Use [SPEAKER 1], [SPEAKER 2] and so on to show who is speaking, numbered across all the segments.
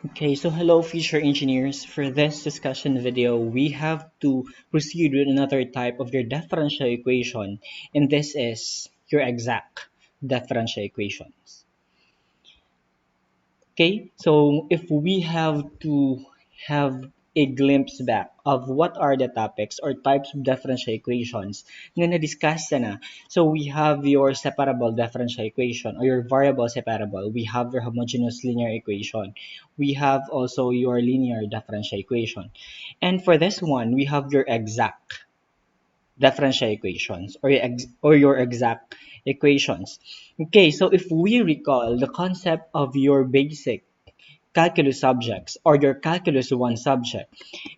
[SPEAKER 1] Okay, so hello future engineers. For this discussion video, we have to proceed with another type of your differential equation, and this is your exact differential equations. Okay, so if we have to have a glimpse back of what are the topics or types of differential equations na na-discuss na. So we have your separable differential equation or your variable separable. We have your homogeneous linear equation. We have also your linear differential equation. And for this one, we have your exact differential equations or your exact equations. Okay, so if we recall the concept of your basic calculus subjects or your calculus 1 subject.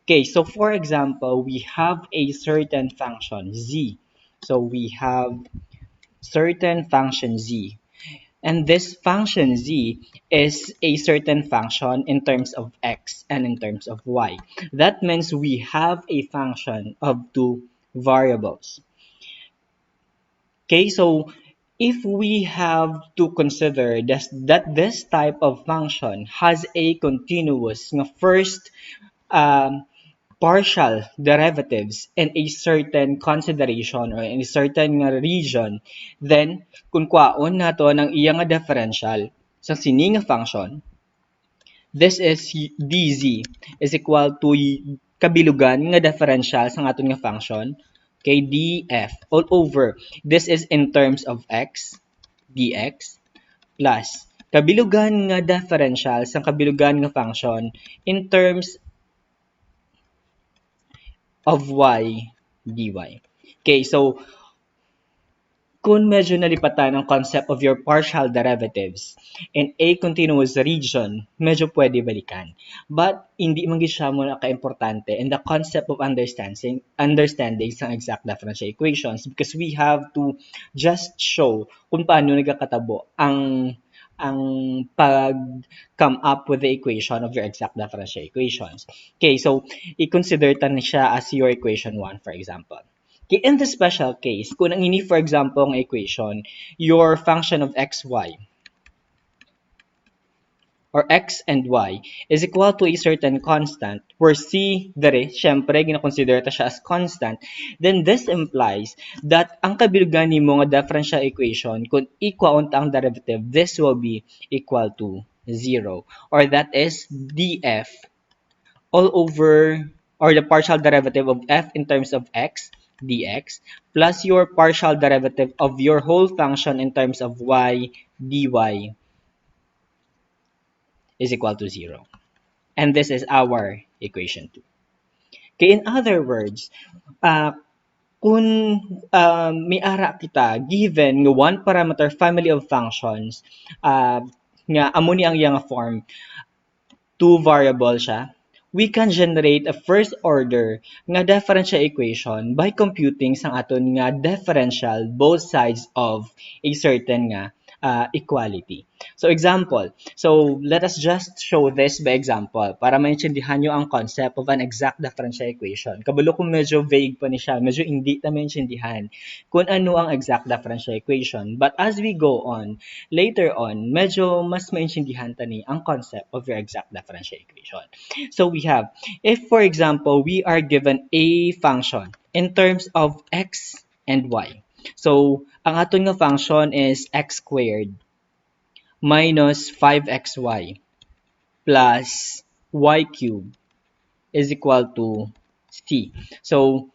[SPEAKER 1] Okay, so for example, we have a certain function z. So we have certain function z. And this function z is a certain function in terms of x and in terms of y. That means we have a function of two variables. Okay, so if we have to consider that this type of function has a continuous nga first partial derivatives in a certain consideration or in a certain nga region, then kung kwaon nato ng iya nga differential sa sini nga function, this is dz is equal to kabilugan nga differential sa aton nga function, okay, df all over. This is in terms of x, dx, plus kabilugan nga differential sa kabilugan nga function in terms of y, dy. Okay, so kung medyo nalipatan ang concept of your partial derivatives in a continuous region, medyo pwede balikan. But hindi man gid siya mo ka-importante in the concept of understanding sa exact differential equations because we have to just show kung paano nagkakatabo ang pag come up with the equation of your exact differential equations. Okay, so i-consider tan siya as your equation 1 for example. Okay, in the special case, kung ang ini for example ang equation, your function of xy or x and y is equal to a certain constant where c dere, syempre, gina-consider ta siya as constant, then this implies that ang kabilugan nimo nga differential equation, kung ikwaon ta ang derivative, this will be equal to 0. Or that is df all over or the partial derivative of f in terms of x dx plus your partial derivative of your whole function in terms of y dy is equal to 0. And this is our equation 2. Okay, in other words, kung may ara kita given nga one parameter family of functions nga amo ni ang iyang form, two variable siya, we can generate a first order nga differential equation by computing sang aton nga differential both sides of a certain nga equality. So example, so let us just show this by example para maintindihan nyo ang concept of an exact differential equation. Kabalo kung medyo vague pa ni siya, medyo hindi na maintindihan kung ano ang exact differential equation. But as we go on, later on, medyo mas maintindihan tani ang concept of your exact differential equation. So we have, if for example, we are given a function in terms of x and y. So, ang aton nga function is x squared minus 5xy plus y cubed is equal to c. So,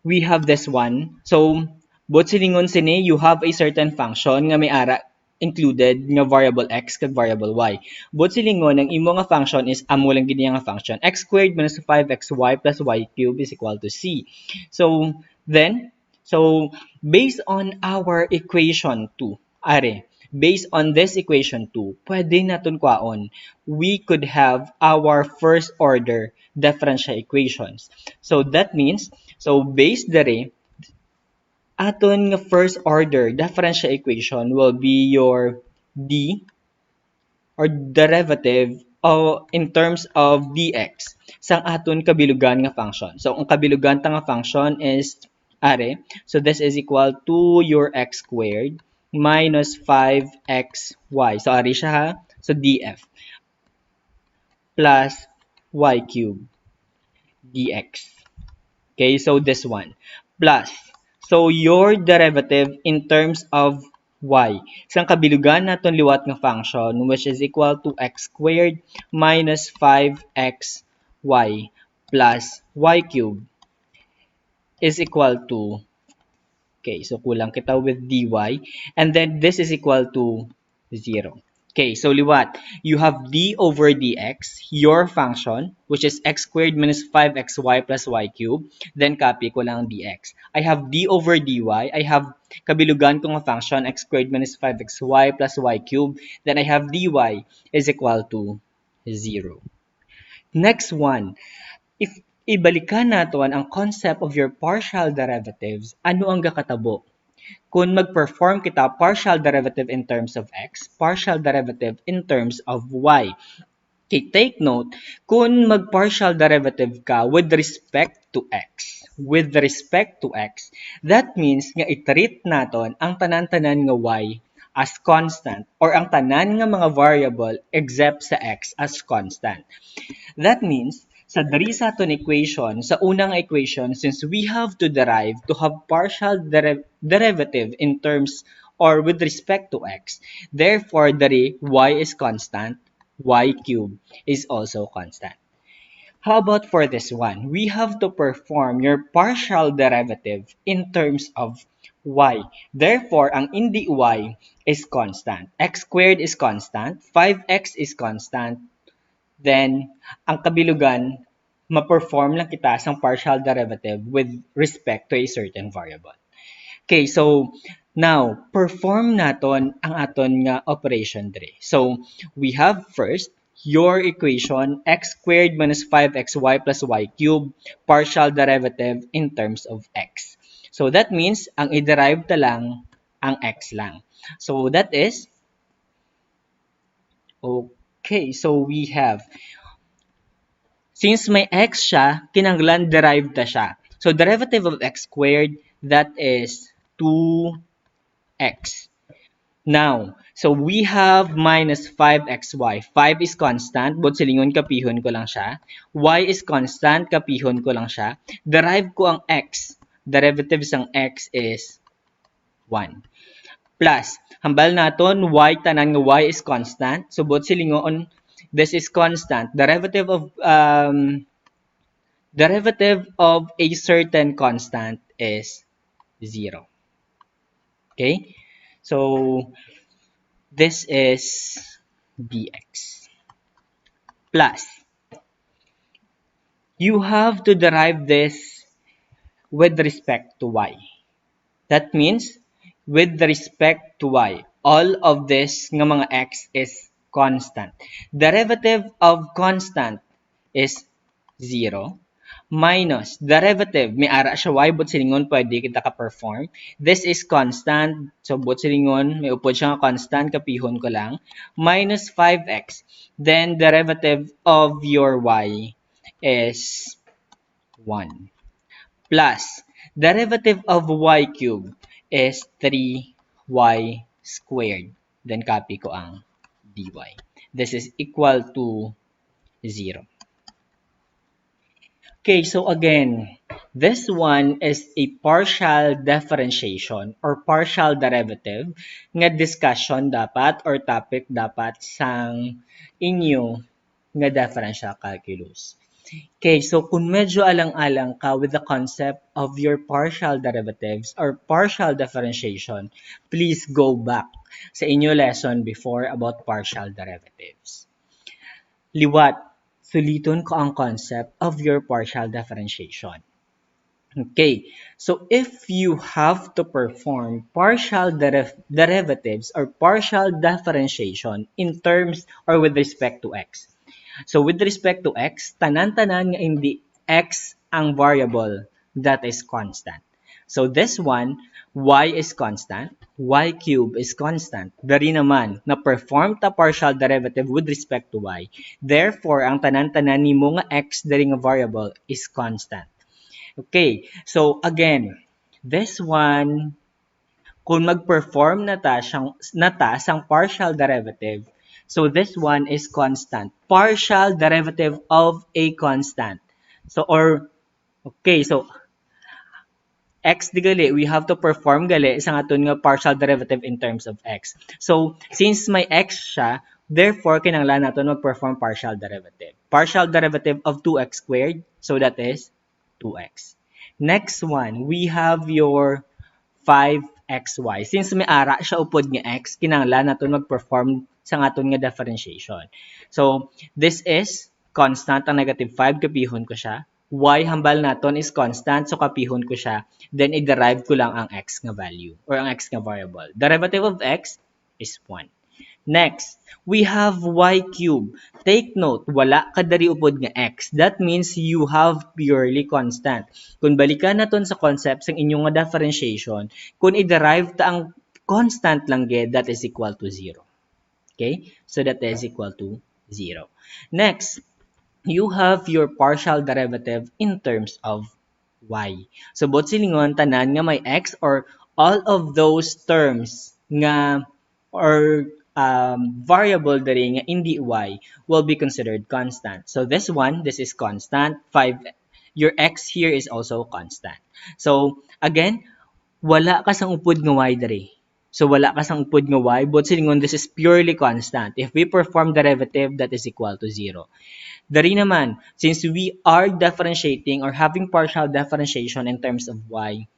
[SPEAKER 1] we have this one. So, both silingon sini, you have a certain function nga may ara included nga variable x kag variable y. Both silingon, ang imo nga function is amo lang gid nga function. X squared minus 5xy plus y cubed is equal to c. So, then, so based on our equation 2, based on this equation 2, pwede naton kwaon, we could have our first order differential equations. So that means, so based dere, aton nga first order differential equation will be your d or derivative in terms of dx sang aton kabilugan nga function. So ang kabilugan ta nga function is so this is equal to your x squared minus 5xy. So siya ha. So df. plus y cubed dx. Okay, so this one plus. So your derivative in terms of y. Isang kabilugan naton liwat nga function which is equal to x squared minus 5xy plus y cubed is equal to, okay, so kulang kita with dy, and then this is equal to 0. Okay, so liwat, you have d over dx, your function, which is x squared minus 5xy plus y cubed, then copy ko lang dx. I have d over dy, I have kabilugan ko nga function, x squared minus 5xy plus y cubed, then I have dy is equal to 0. Next one, if ibalikan naton ang concept of your partial derivatives, ano ang gakatabo? Kung mag-perform kita partial derivative in terms of x, partial derivative in terms of y. Okay, take note, kung mag-partial derivative ka with respect to x, that means nga i-treat naton ang tanan-tanan nga y as constant or ang tanan nga mga variable except sa x as constant. That means, sa dari sa aton equation, sa unang equation, since we have to derive to have partial derivative in terms or with respect to x, therefore dari y is constant, y cubed is also constant. How about for this one? We have to perform your partial derivative in terms of y. Therefore, ang indi y is constant. X squared is constant, 5x is constant, then ang kabilugan, ma-perform lang kita sa partial derivative with respect to a certain variable. Okay, so now, perform naton ang aton nga operation dire. So, we have first your equation x squared minus 5xy plus y cubed partial derivative in terms of x. So, that means ang i-derive ta lang ang x lang. So, that is, okay, so we have since may x siya, kinanglan derived na siya. So, derivative of x squared, that is 2x. Now, so we have minus 5xy. 5 is constant, but silingon kapihon ko lang siya. Y is constant, kapihon ko lang siya. Derive ko ang x. Derivative ng x is 1. Plus, hambal naton, y, tanan nga y is constant. So, but silingon, this is constant. Derivative of a certain constant is 0. Okay? So, this is dx. Plus, you have to derive this with respect to y. That means, with respect to y, all of this nga mga x is constant. Derivative of constant is 0 minus derivative, may ara siya y, but silingon pwede kita ka-perform. This is constant, so but silingon, may upod siya nga constant, kapihon ko lang, minus 5x. Then, derivative of your y is 1. Plus, derivative of y cubed is 3y squared. Then, copy ko ang dy. This is equal to 0. Okay, so again, this one is a partial differentiation or partial derivative nga discussion dapat or topic dapat sang inyo nga differential calculus. Okay, so kung medyo alang-alang ka with the concept of your partial derivatives or partial differentiation, please go back sa inyo lesson before about partial derivatives. Liwat, suliton ko ang concept of your partial differentiation. Okay, so if you have to perform partial derivatives or partial differentiation in terms or with respect to x. So with respect to x, tanan-tanan nga hindi x ang variable that is constant. So this one, y is constant, y cube is constant. Dari naman, na-perform ta partial derivative with respect to y. Therefore, ang tanan-tanan ni mo nga x dari nga variable is constant. Okay, so again, this one, kung mag-perform na ta sang partial derivative, So this one is constant. Partial derivative of a constant. Okay, so x di gali, we have to perform gali sa aton nga partial derivative in terms of x. So, since may x siya, therefore, kinanglan natin mag-perform partial derivative. Partial derivative of 2x squared, so that is 2x. Next one, we have your 5xy. Since may ara siya upod nga x, kinanglan natin mag-perform sa aton nga differentiation. So, this is constant ang negative 5, kapihon ko siya. Y hambal naton is constant, so kapihon ko siya. Then, i-derive ko lang ang x nga value or ang x nga variable. Derivative of x is 1. Next, we have y cube. Take note, wala kadari upod nga x. That means you have purely constant. Kung balikan naton sa concept ng inyong nga differentiation, kung i-derive ta ang constant lang gid, that is equal to 0. Okay? So that is equal to 0. Next, you have your partial derivative in terms of y. So, both silingon, tanan nga may x or all of those terms nga or variable diri nga hindi y will be considered constant. So, this is constant. 5, your x here is also constant. So, again, wala ka sang upod nga y diri. So, wala ka sang upod nga y, but silingon, this is purely constant. If we perform derivative, that is equal to 0. Dari naman, since we are differentiating or having partial differentiation in terms of y,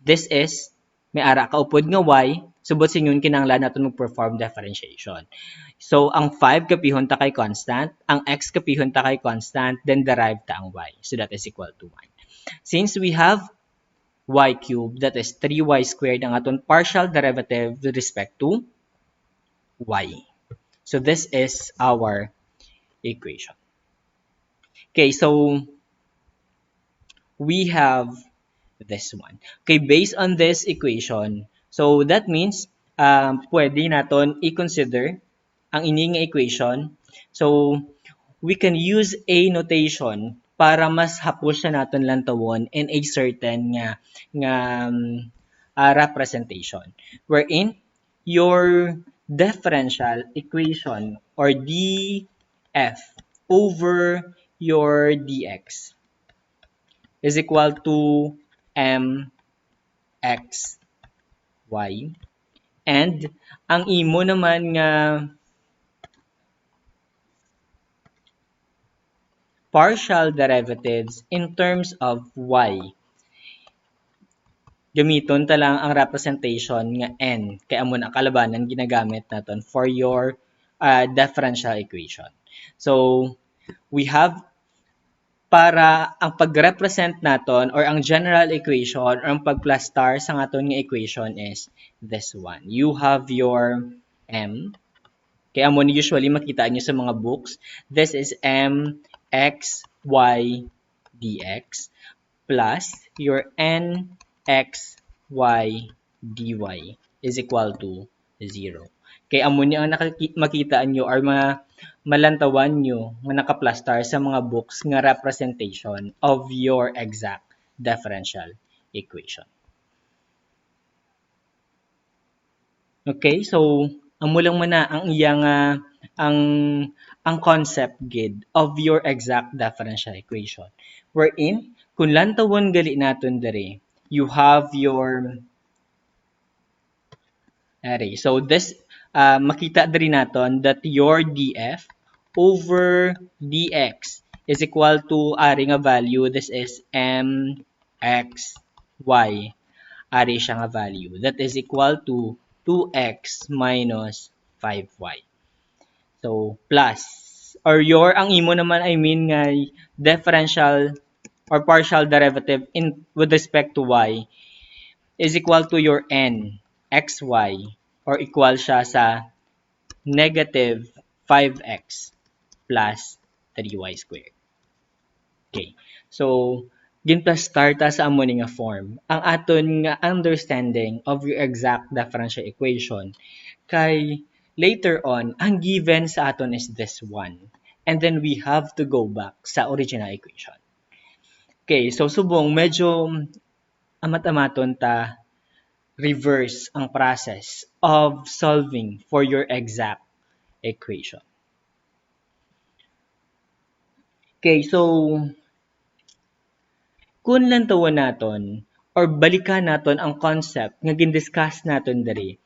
[SPEAKER 1] this is, may ara ka upod nga y, subot sinyon kinanglan natin mag-perform differentiation. So, ang 5 kapihon ta kay constant, ang x kapihon ta kay constant, then derive ta ang y. So, that is equal to 1. Since we have y cubed, that is 3y squared ang aton partial derivative with respect to y. So, this is our equation. Okay, so we have this one. Okay, based on this equation, so that means pwede naton i-consider ang ining equation. So we can use a notation para mas hapos siya naton lantawon in a certain nga representation. Wherein your differential equation or df over your dx is equal to mx y. And ang imo naman nga partial derivatives in terms of y, gamiton ta lang ang representation nga n. Kaya amo na kalabanan ginagamit naton for your differential equation. So, we have para ang pag-represent naton or ang general equation or ang pag-plus star sa aton nga equation is this one. You have your m. Kaya mo usually makita nyo sa mga books. This is m x y dx plus your n x y dy is equal to 0. Kaya amo niya ang makita nyo or malantawan nyo nga naka-plus-star sa mga books nga representation of your exact differential equation. Okay, so amo lang man ang iyang ang concept gid of your exact differential equation. Wherein kung lantawon gali naton diri, you have your array. So this makita diri naton that your df over dx is equal to ari nga value. This is m x y. Ari siya nga value. That is equal to 2x minus 5y. So plus or your ang imo naman nga differential or partial derivative in with respect to y is equal to your n xy or equal siya sa negative 5x plus 3y squared. Okay. So, ginplus start sa amo nga form. Ang aton nga understanding of your exact differential equation kay later on, ang given sa aton is this one. And then we have to go back sa original equation. Okay, so subong medyo amat-amaton ta reverse ang process of solving for your exact equation. Okay, so kung lantawan naton or balikan naton ang concept nga gin-discuss naton diri,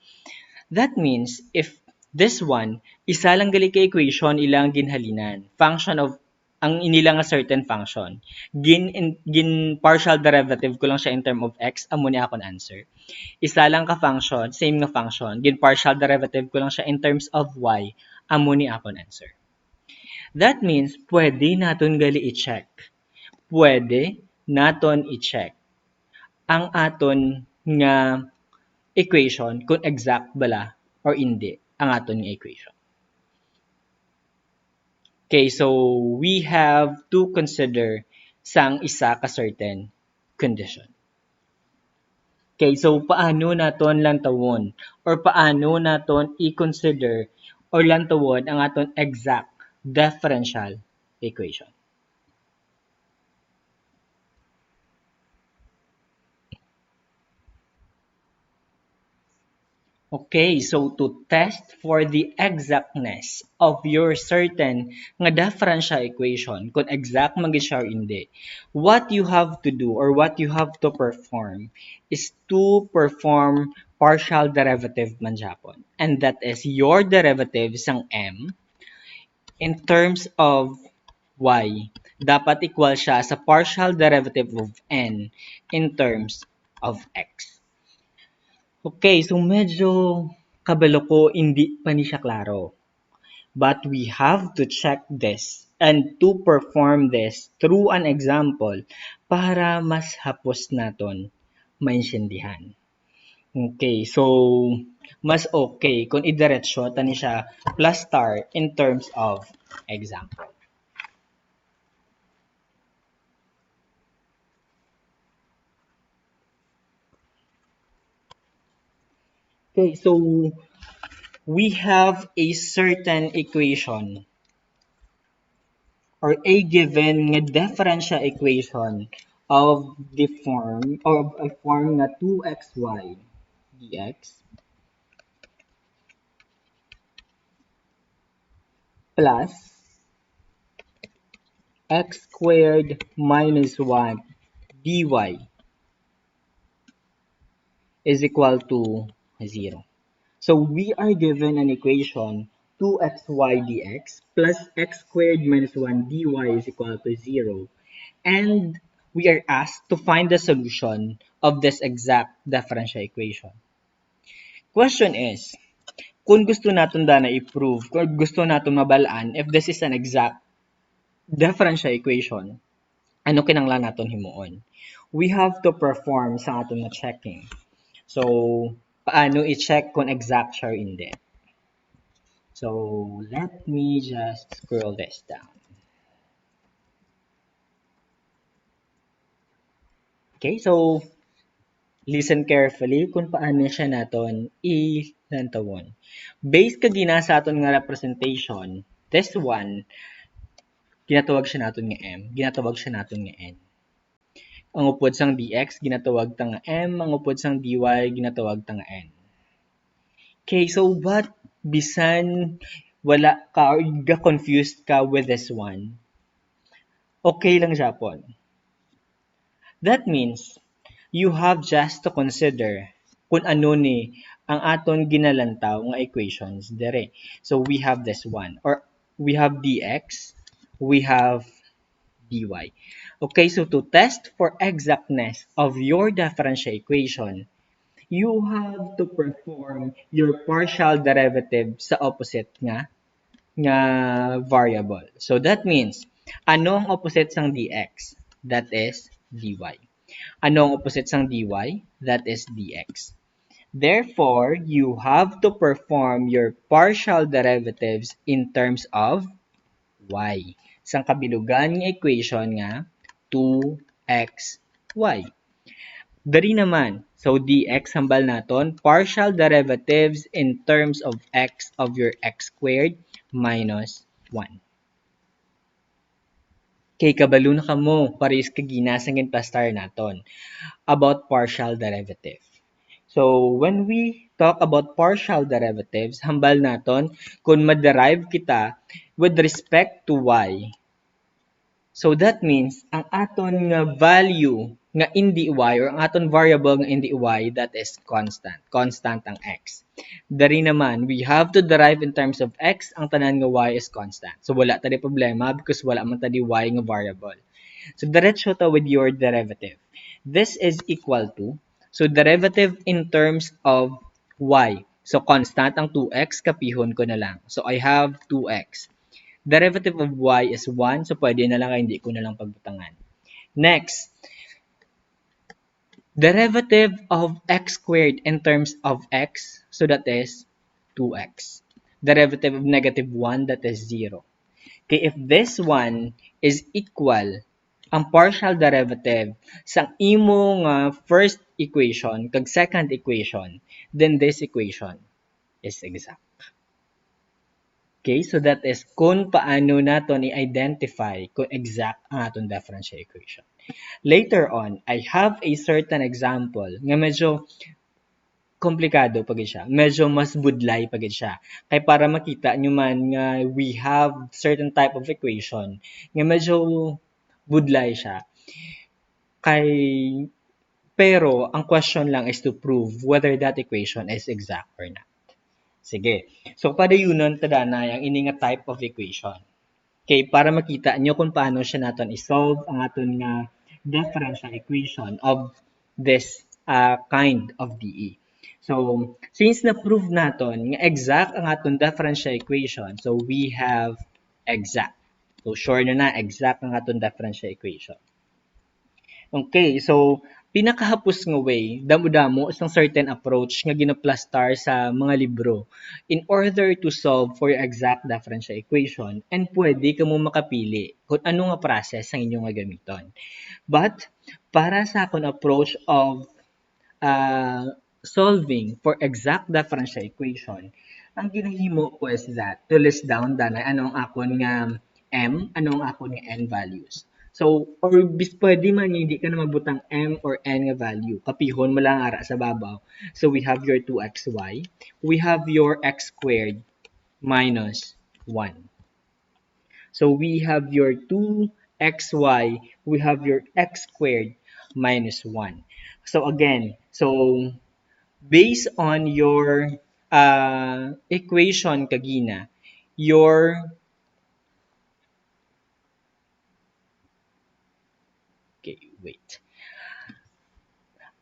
[SPEAKER 1] that means if this one, isa lang gali ka equation ilang ginhalinan, function of ang inila nga certain function. Gin partial derivative ko lang siya in term of x, amo ni akong answer. Isa lang ka function, same nga function, gin partial derivative ko lang siya in terms of y, amo ni akong answer. That means pwede naton gali i-check. Pwede naton i-check ang aton nga equation kung exact bala or hindi ang aton nga equation. Okay, so we have to consider sang isa ka certain condition. Okay, so paano naton lantawon or paano naton i-consider or lantawon ang aton exact differential equation? Okay, so to test for the exactness of your certain nga differential equation, kung exact man gid siya or hindi, what you have to do or what you have to perform is to perform partial derivative man japon. And that is your derivative sang m in terms of y. Dapat equal siya sa partial derivative of n in terms of x. Okay, so medyo kabalo ko hindi pa ni siya klaro. But we have to check this and to perform this through an example para mas hapos naton maintindihan. Okay, so mas okay kung idiretso tani siya plus star in terms of example. Okay, so we have a certain equation or a given nga differential equation of the form of a form na 2xy dx plus x squared minus 1 dy is equal to 0. So we are given an equation 2xy dx plus x squared minus 1 dy is equal to 0. And we are asked to find the solution of this exact differential equation. Question is, kung gusto natin na i-prove, kung gusto natin mabalaan if this is an exact differential equation, ano kinanglan natin himuon? We have to perform sa aton na checking. So, paano i-check kung exact siya or hindi? So, let me just scroll this down. Okay, so listen carefully kung paano siya naton ilantawon. Based kagina sa aton nga representation, this one, ginatawag siya naton nga m, ginatawag siya naton nga n. Ang upod sang dx, ginatawag ta nga m, ang upod sang dy, ginatawag ta nga n. Okay, so what bisan wala ka or ga-confused ka with this one, okay lang Japon. That means, you have just to consider kung ano ni ang aton ginalantaw nga equations dire. So we have this one or we have dx, we have dy. Okay, so to test for exactness of your differential equation, you have to perform your partial derivative sa opposite nga variable. So that means, ano ang opposite sang dx? That is dy. Ano ang opposite sang dy? That is dx. Therefore, you have to perform your partial derivatives in terms of y. Sang kabilugan ng equation nga 2xy. Dari naman, so dx hambal naton partial derivatives in terms of x of your x squared minus 1. Kay kabalo na kamo, pares kagina sa pastar naton about partial derivative. So, when we talk about partial derivatives, hambal naton kung ma-derive kita with respect to y. So that means ang aton nga value nga indi y or ang aton variable nga indi y, that is constant. Constant ang x. Dari naman, we have to derive in terms of x, ang tanan nga y is constant. So wala tadi problema because wala man tadi y nga variable. So diretso ta with your derivative. This is equal to, so derivative in terms of y. So constant ang 2x, kapihon ko na lang. So I have 2x. Derivative of y is 1, so pwede na lang hindi ko na lang pagbutangan. Next, derivative of x squared in terms of x, so that is 2x. Derivative of negative 1, that is 0. Okay, if this one is equal, ang partial derivative sa imong first equation kag second equation, then this equation is exact. Okay, so that is kung paano naton i-identify kung exact ang aton differential equation. Later on, I have a certain example nga medyo komplikado pag siya. Medyo mas budlay pag siya. Kay para makita nyo man nga we have certain type of equation nga medyo budlay siya. Kay pero ang question lang is to prove whether that equation is exact or not. Sige. So, padayunon tada na ang ini nga type of equation. Okay, para makita nyo kung paano siya naton i-solve ang aton nga differential equation of this kind of DE. So, since na-prove naton nga exact ang aton differential equation, so we have exact. So, sure na exact ang aton differential equation. Okay, so pinakahapos nga way, damo-damo isang certain approach nga ginaplastar sa mga libro in order to solve for your exact differential equation and pwede ka mo makapili kung ano nga process ang inyong gagamiton. But para sa akong approach of solving for exact differential equation, ang ginahimo ko is that to list down danay anong akon nga m, anong akon nga n values. So, or pwede man hindi ka na magbutang m or n nga value. Kapihon mo lang ara sa babaw. So, we have your 2xy. We have your x squared minus 1. So, we have your 2xy. We have your x squared minus 1. So, again, so based on your equation kagina, your okay, wait.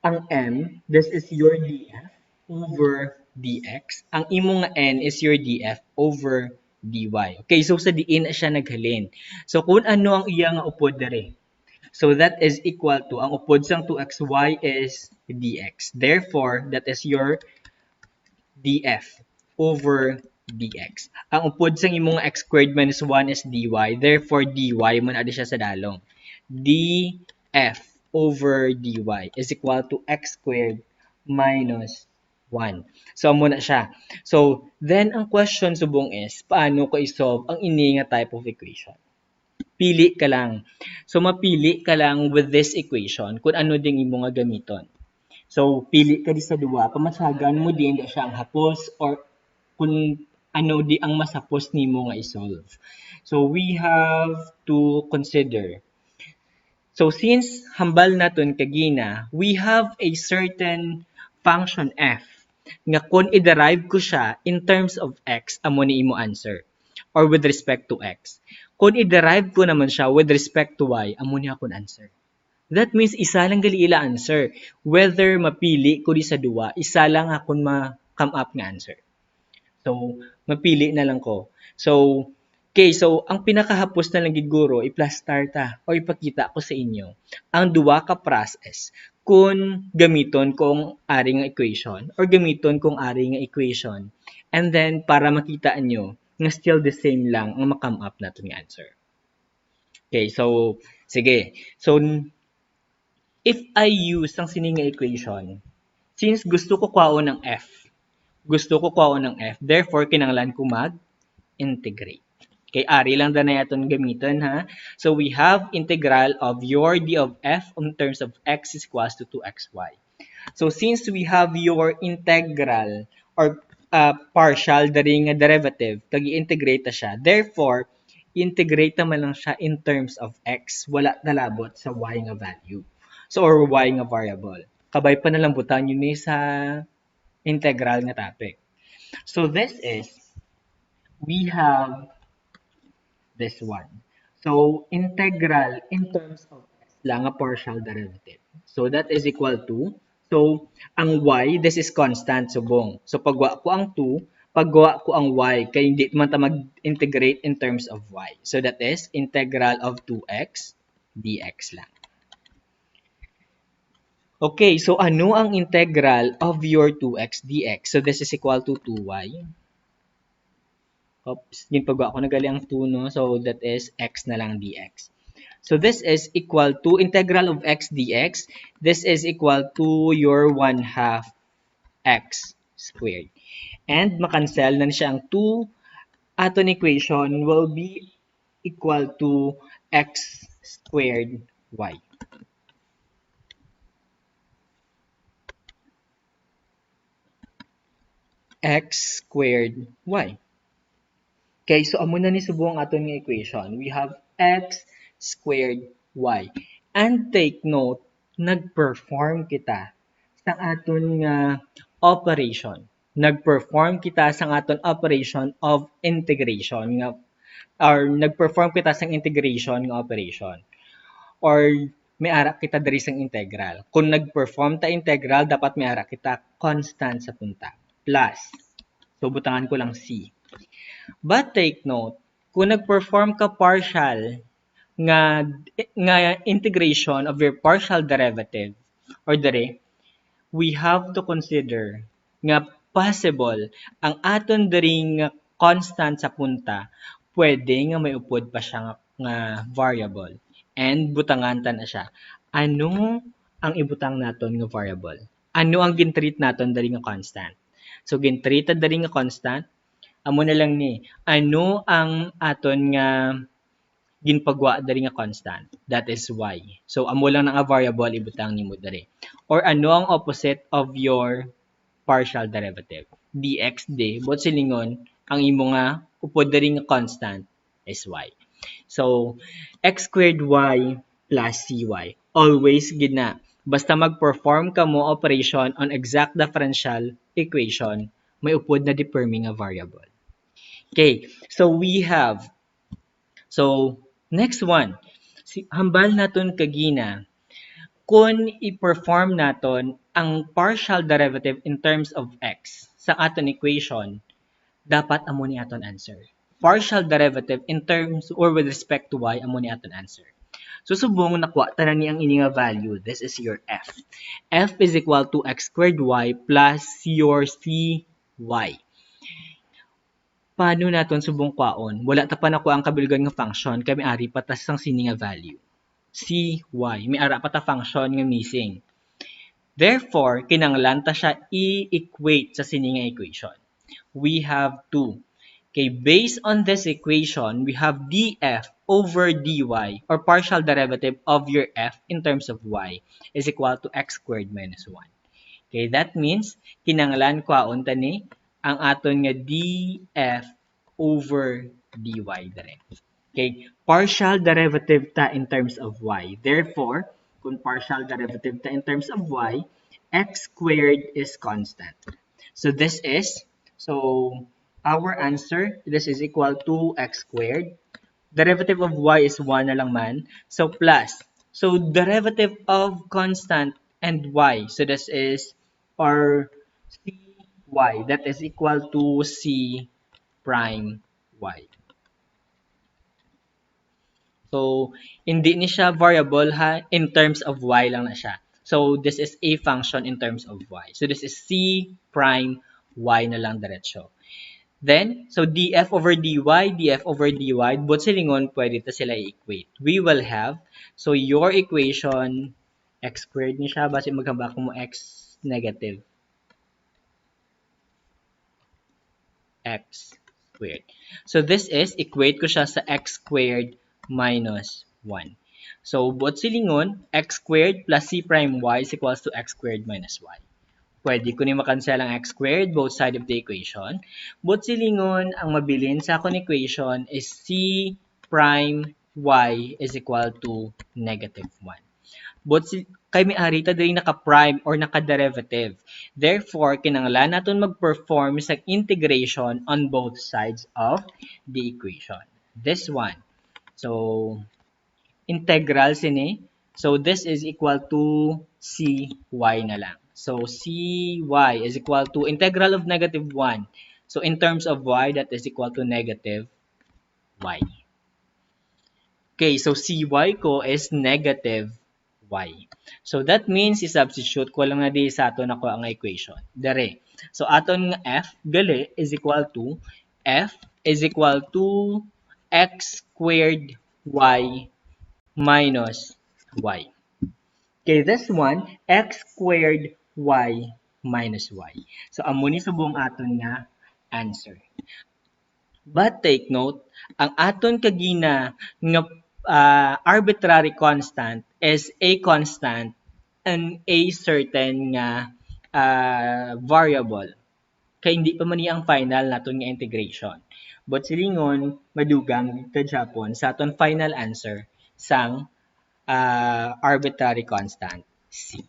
[SPEAKER 1] Ang m, this is your df over dx. Ang imong nga n is your df over dy. Okay, so sa diin na siya naghalin. So kung ano ang iya nga upod dere. So that is equal to, ang upod sang 2xy is dx. Therefore, that is your df over dx. Ang upod sang imong x squared minus 1 is dy. Therefore, dy man adi siya sa dalong. df over dy is equal to x squared minus 1. So, amo na siya. So, then ang question subong is, paano ko i-solve ang ini nga type of equation? Pili ka lang. So, mapili ka lang with this equation kung ano ding imo nga gamiton. So, pili ka di sa duwa, pamasyagan mo din siya ang hapos or kung ano di ang mas hapos nimo nga i-solve. So, we have to consider. So, since hambal naton kagina, we have a certain function f nga kung i-derive ko siya in terms of x, amo ni imo answer or with respect to x. Kung i-derive ko naman siya with respect to y, amo ni akong answer. That means isa lang gali ila answer. Whether mapili ko di sa duwa, isa lang akong ma-come up nga answer. So, mapili na lang ko. So, okay, so ang pinakahapos na lang giguro, i-plastar ta o ipakita ko sa inyo ang duwa ka process kung gamiton kong ari nga equation or gamiton kong ari nga equation. And then, para makita nyo na still the same lang ang ma-come up natin nga answer. Okay, so, sige. So, if I use ang sining nga equation, since gusto ko kwaon ng f, therefore, kinanglan ko mag-integrate. Okay, ari lang na natin gamitin, ha? So, we have integral of your d of f in terms of x is equals to 2xy. So since we have your integral or partial dari nga derivative, kag i-integrate ta siya. Therefore, integrate naman lang siya in terms of x. Wala nalabot sa y nga value. So or y nga variable. Kabay pa nalambutan yun ni sa integral nga topic. So this is, we have this one. So, integral in terms of s lang a partial derivative. So, that is equal to, so, ang y, this is constant, subong. So, pagwa ko ang 2, paggawa ko ang y, kaya hindi man ta mag-integrate in terms of y. So, that is integral of 2x dx lang. Okay, so ano ang integral of your 2x dx? So, this is equal to 2y. Oops, ginpagawa ko na gali ang 2, no? So, that is x na lang dx. So, this is equal to integral of x dx. This is equal to your 1/2 x squared. And makancel na siya ang 2 aton equation will be equal to x squared y. X squared y. Okay, so amo na ni subuang aton nga equation. We have x squared y. And take note, nag-perform kita sa aton nga operation. Nag-perform kita sa aton operation of integration nga or nag-perform kita sa integration nga operation. Or may ara kita diri sang integral. Kung nag-perform ta integral, dapat may ara kita constant sa punta. Plus, so butangan ko lang c. But take note, kung nag-perform ka partial nga integration of your partial derivative or dere, we have to consider nga possible ang aton diri nga constant sa punta pwede nga may upod pa siya nga variable and butangan ta na siya. Ano ang ibutang naton nga variable? Ano ang gintreat naton diri nga constant? So gintreat diri nga constant, amo na lang ni, ano ang aton nga ginpagwa diri nga constant? That is y. So amo lang nga variable ibutang nimo diri. Or ano ang opposite of your partial derivative? Dx di, but silingon ang imo nga upod diri nga constant is y. So x squared y plus cy. Always gina. Basta mag-perform ka mo operation on exact differential equation, may upod na determine nga variable. Okay, so we have, so next one, hambal naton kagina, kung i-perform naton ang partial derivative in terms of x sa aton equation, dapat amo ni aton answer. Partial derivative in terms or with respect to y, amo ni aton answer. So subong nakuha ta na ni ang ini nga value. This is your f. F is equal to x squared y plus your cy. Paano naton subong kwaon? Wala ta pa nakuha ang kabilgan nga function kay may ari pa ta sang sini nga value. Cy. May ara pa ta function nga missing. Therefore, kinanglan ta siya i-equate sa sini nga equation. We have 2. Okay, based on this equation, we have df over dy or partial derivative of your f in terms of y is equal to x squared minus 1. Okay, that means kinanglan kwaon ta ni ang aton nga df over dy direct. Okay, partial derivative ta in terms of y. Therefore, kung partial derivative ta in terms of y, x squared is constant. So this is, so our answer, this is equal to x squared. Derivative of y is 1 na lang man. So plus, so derivative of constant and y. So this is or cy, that is equal to c prime y. So, hindi ni siya variable ha, in terms of y lang na siya. So, this is a function in terms of y. So, this is c prime y na lang diretso. Then, so df over dy, both silingon, pwede ta sila i-equate. We will have, so your equation, x squared ni siya, base maghambak mo x negative. X squared. So this is, equate ko siya sa x squared minus 1. So, buot silingon, x squared plus c prime y is equals to x squared minus y. Pwede ko ni makansel ang x squared both side of the equation. Buot silingon, ang mabilin sa akong equation is c prime y is equal to negative 1. But kay may-ari ta diri naka-prime or naka-derivative. Therefore, kinahanglan naton mag-perform sa integration on both sides of the equation. This one. So, integral sini. So, this is equal to cy na lang. So, cy is equal to integral of negative 1. So, in terms of y, that is equal to negative y. Okay, so cy ko is negative y. So that means i-substitute ko lang na di sa aton ako ang equation. Dere. So aton nga f gali is equal to x squared y minus y. Okay, this one x squared y minus y. So amo ni subong aton nga answer. But take note, ang aton kagina nga arbitrary constant is a constant and a certain nga variable. Kaya hindi pa man niya ang final naton nga integration. But silingon, madugang kadyapon sa aton final answer sang arbitrary constant C.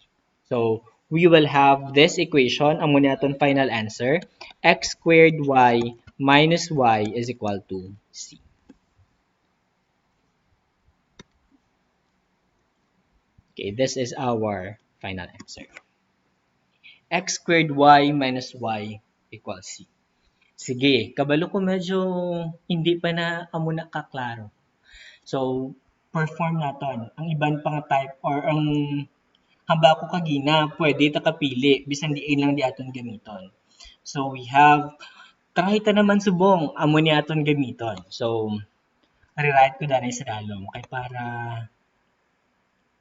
[SPEAKER 1] So, we will have this equation, ang muna natin final answer, x squared y minus y is equal to C. Okay, this is our final answer. X squared y minus y equals C. Sige, kabalo ko medyo hindi pa na amo na kaklaro. So, perform naton ang iban pang type or ang haba ko kagina, pwede ta kapili, bisan di lang di aton gamiton. So, we have, try ta naman subong, amo ni aton gamiton. So, rewrite ko dali sa dalom, kay para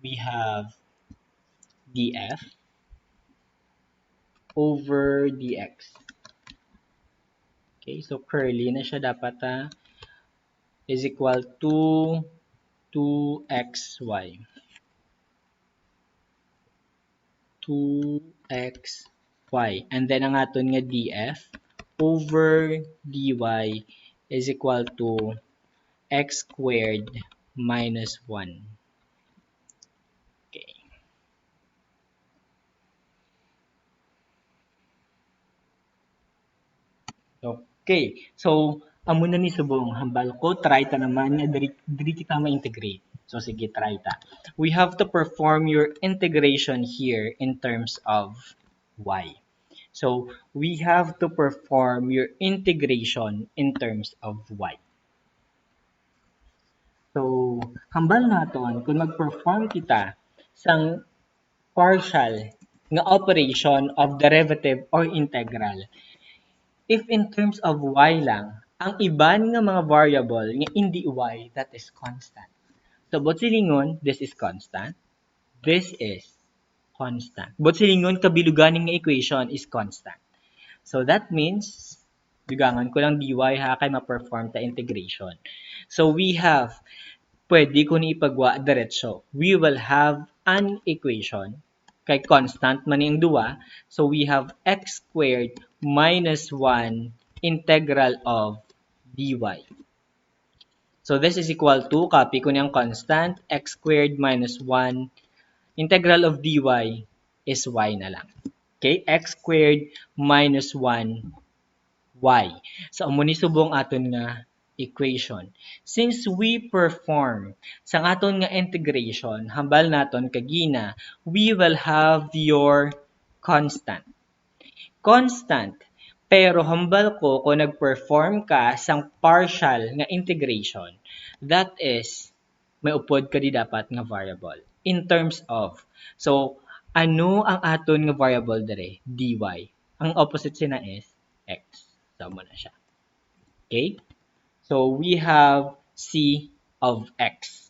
[SPEAKER 1] we have df over dx. Okay, so curly na siya dapat is equal to 2xy. 2xy. And then ang aton nga df over dy is equal to x squared minus 1. Okay. Okay. So, amo na ni subong hambal ko, try ta naman nga diri kita ma-integrate. So, sige, try ta. We have to perform your integration here in terms of y. So, we have to perform your integration in terms of y. So, hambal naton kung mag-perform kita sang partial nga operation of derivative or integral. If in terms of y lang, ang iban nga mga variable nga hindi y, that is constant. So, bot silingon, this is constant. This is constant. Bot silingon, kabiluganing nga equation is constant. So, that means, dugangan ko lang dy ha, kay ma-perform ta integration. So, we have, pwede ko ni ipagwa diretso. We will have an equation kay constant man yung duwa. So, we have x squared minus 1 integral of dy. So, this is equal to, copy ko niyang constant, x squared minus 1 integral of dy is y na lang. Okay, x squared minus 1 y. So, amo ni subong aton nga equation. Since we perform sa aton nga integration, hambal naton kagina, we will have your constant. Constant. Pero hambal ko kung nag-perform ka sang partial nga integration, that is, may upod ka di dapat nga variable. In terms of, so, ano ang aton nga variable dere? dy. Ang opposite sina is x. So, mo na siya. Okay? So, we have c of x.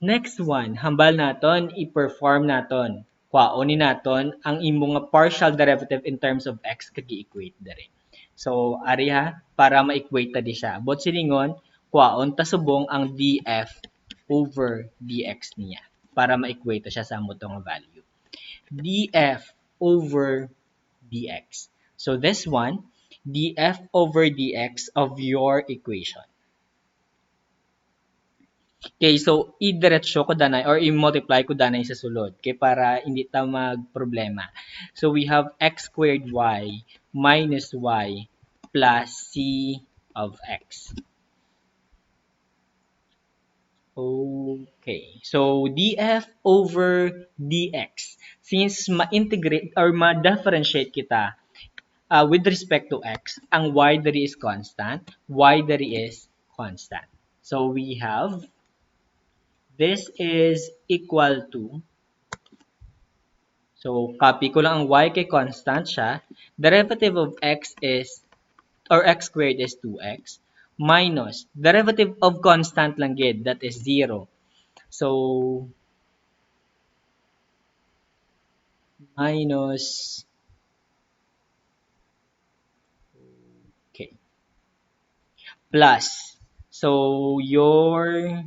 [SPEAKER 1] Next one, hambal naton, i-perform naton. Kwaonin naton ang imong nga partial derivative in terms of x kagi-equate dere. So, ari ha, para ma-equate ta di siya. Bot silingon, kwaon ta subong ang df over dx niya para ma-equate siya sa amo nga value. df over dx. So this one, df over dx of your equation. Okay, so idiretso ko danay or i-multiply ko danay sa sulod. Okay, para hindi ta magproblema. So we have x squared y minus y plus c of x. Okay, so df over dx. Since ma-integrate or ma-differentiate kita with respect to x, ang y diri is constant, y diri is constant. So we have this is equal to, so copy ko lang ang y kay constant siya. Derivative of x is, or x squared is 2x, minus, derivative of constant lang gid, that is 0. So, minus, okay, plus. So, your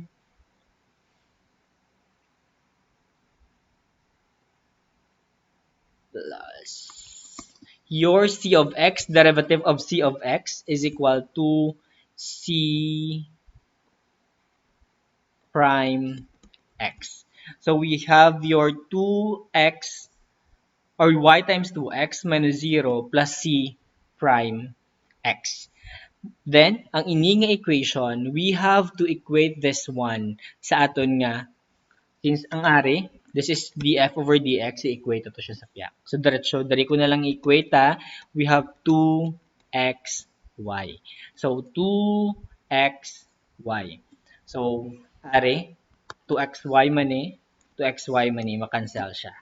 [SPEAKER 1] c of x, derivative of c of x is equal to c prime x. So we have your 2x or y times 2x minus 0 plus c prime x. Then, ang ini nga equation, we have to equate this one sa aton nga, since ang ari, this is df over dx, i-equate to siya sa piyak. So, diretso, dari ko na lang i-equate we have 2xy. So, 2xy. So, ari, 2xy man 2xy man makancel siya.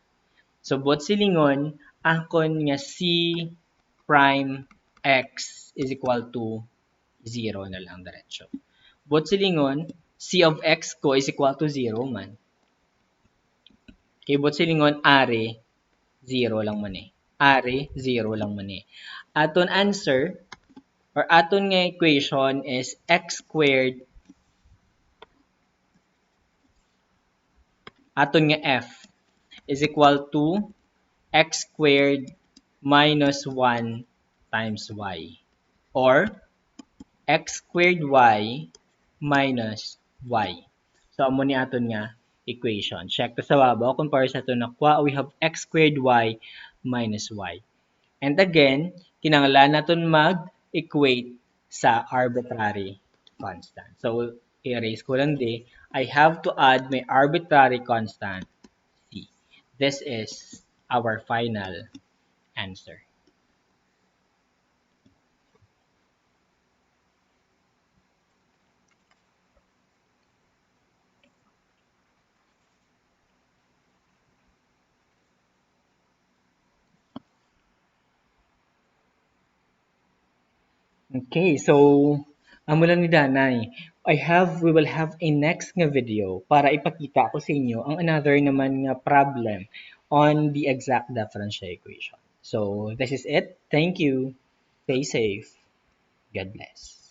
[SPEAKER 1] So, bot silingon, akon nga c prime x is equal to 0 na lang diretso. Bot silingon, c of x ko is equal to 0 man. Kay bot silingon, are 0 lang man Are 0 lang man Aton answer, or aton nga equation is x squared, aton nga f is equal to x squared minus 1 times y. Or x squared y minus y. So, amo ni aton nga equation. Check to sa babaw. Compare sa ito nakuha, we have x squared y minus y. And again, kinanglan naton mag-equate sa arbitrary constant. So, i-erase ko lang di. I have to add my arbitrary constant c. This is our final answer. Okay, so amo lang ni Danay. We will have a next nga video para ipakita ko sa inyo ang another naman nga problem on the exact differential equation. So this is it. Thank you. Stay safe. God bless.